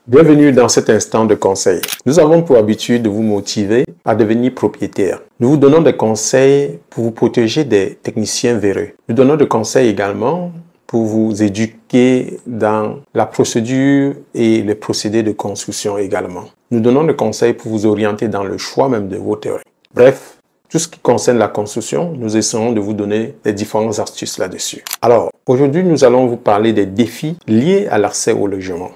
Bienvenue dans cet instant de conseil. Nous avons pour habitude de vous motiver à devenir propriétaire. Nous vous donnons des conseils pour vous protéger des techniciens véreux. Nous donnons des conseils également pour vous éduquer dans la procédure et les procédés de construction également. Nous donnons des conseils pour vous orienter dans le choix même de vos terrains. Bref, tout ce qui concerne la construction, nous essayons de vous donner les différentes astuces là-dessus. Alors, aujourd'hui, nous allons vous parler des défis liés à l'accès au logement.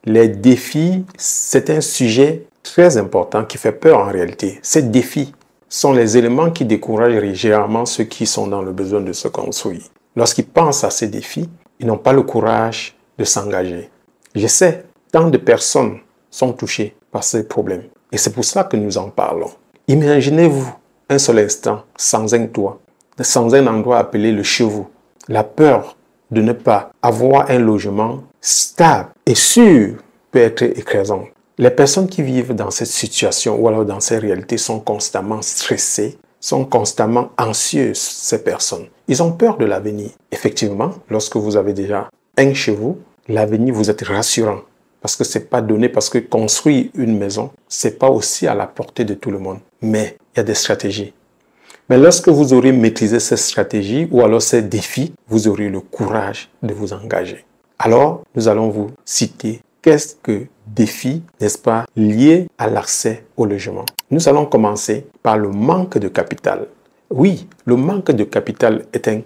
Les défis, c'est un sujet très important qui fait peur en réalité. Ces défis sont les éléments qui découragent généralement ceux qui sont dans le besoin de se construire. Lorsqu'ils pensent à ces défis, ils n'ont pas le courage de s'engager. Je sais, tant de personnes sont touchées par ces problèmes. Et c'est pour cela que nous en parlons. Imaginez-vous un seul instant sans un toit, sans un endroit appelé le chez vous. La peur de ne pas avoir un logement stable et sûr peut être écrasante. Les personnes qui vivent dans cette situation ou alors dans ces réalités sont constamment stressées, sont constamment anxieuses, ces personnes. Ils ont peur de l'avenir. Effectivement, lorsque vous avez déjà un chez vous, l'avenir vous êtes rassurant parce que c'est pas donné, parce que construire une maison, c'est pas aussi à la portée de tout le monde. Mais il y a des stratégies. Mais lorsque vous aurez maîtrisé ces stratégies ou alors ces défis, vous aurez le courage de vous engager. Alors, nous allons vous citer qu'est-ce que défis, n'est-ce pas, liés à l'accès au logement. Nous allons commencer par le manque de capital. Oui, le manque de capital est un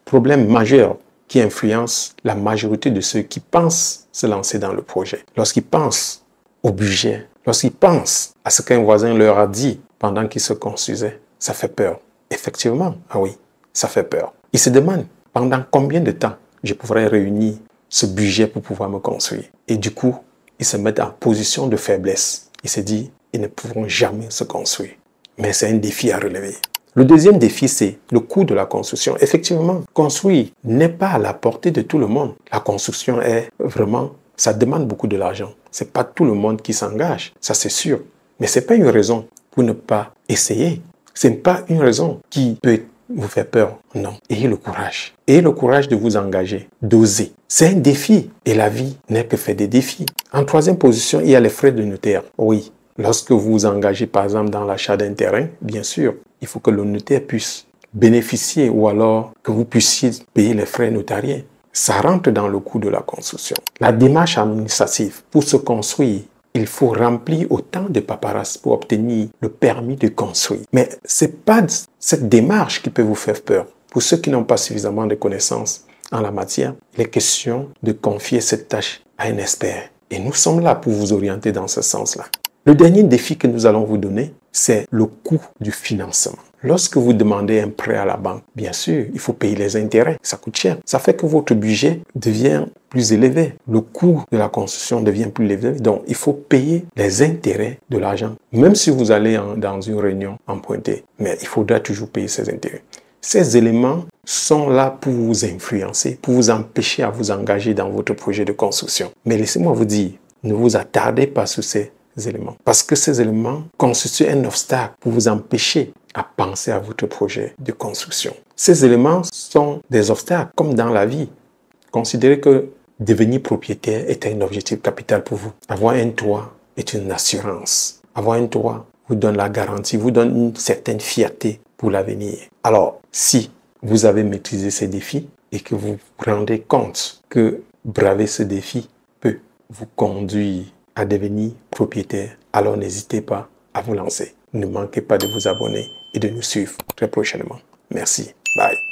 problème majeur qui influence la majorité de ceux qui pensent se lancer dans le projet. Lorsqu'ils pensent au budget, lorsqu'ils pensent à ce qu'un voisin leur a dit pendant qu'ils se construisaient, ça fait peur. Effectivement, ah oui, ça fait peur. Ils se demandent pendant combien de temps je pourrais réunir ce budget pour pouvoir me construire. Et du coup, ils se mettent en position de faiblesse. Ils se disent, ils ne pourront jamais se construire. Mais c'est un défi à relever. Le deuxième défi, c'est le coût de la construction. Effectivement, construire n'est pas à la portée de tout le monde. La construction est vraiment, ça demande beaucoup de l'argent. C'est pas tout le monde qui s'engage, ça c'est sûr. Mais c'est pas une raison pour ne pas essayer. Ce n'est pas une raison qui peut vous faire peur. Non. Ayez le courage. Ayez le courage de vous engager, d'oser. C'est un défi et la vie n'est que fait des défis. En troisième position, il y a les frais de notaire. Oui, lorsque vous vous engagez par exemple dans l'achat d'un terrain, bien sûr, il faut que le notaire puisse bénéficier ou alors que vous puissiez payer les frais notariés. Ça rentre dans le coût de la construction. La démarche administrative pour se construire, il faut remplir autant de paperasses pour obtenir le permis de construire. Mais ce n'est pas cette démarche qui peut vous faire peur. Pour ceux qui n'ont pas suffisamment de connaissances en la matière, il est question de confier cette tâche à un expert. Et nous sommes là pour vous orienter dans ce sens-là. Le dernier défi que nous allons vous donner, c'est le coût du financement. Lorsque vous demandez un prêt à la banque, bien sûr, il faut payer les intérêts. Ça coûte cher. Ça fait que votre budget devient plus élevé. Le coût de la construction devient plus élevé. Donc, il faut payer les intérêts de l'argent. Même si vous allez dans une réunion emprunter, mais il faudra toujours payer ces intérêts. Ces éléments sont là pour vous influencer, pour vous empêcher à vous engager dans votre projet de construction. Mais laissez-moi vous dire, ne vous attardez pas sur ces éléments. Parce que ces éléments constituent un obstacle pour vous empêcher à penser à votre projet de construction. Ces éléments sont des obstacles comme dans la vie. Considérez que devenir propriétaire est un objectif capital pour vous. Avoir un toit est une assurance. Avoir un toit vous donne la garantie, vous donne une certaine fierté pour l'avenir. Alors, si vous avez maîtrisé ces défis et que vous vous rendez compte que braver ce défi peut vous conduire à devenir propriétaire, alors n'hésitez pas à vous lancer. Ne manquez pas de vous abonner et de nous suivre très prochainement. Merci. Bye.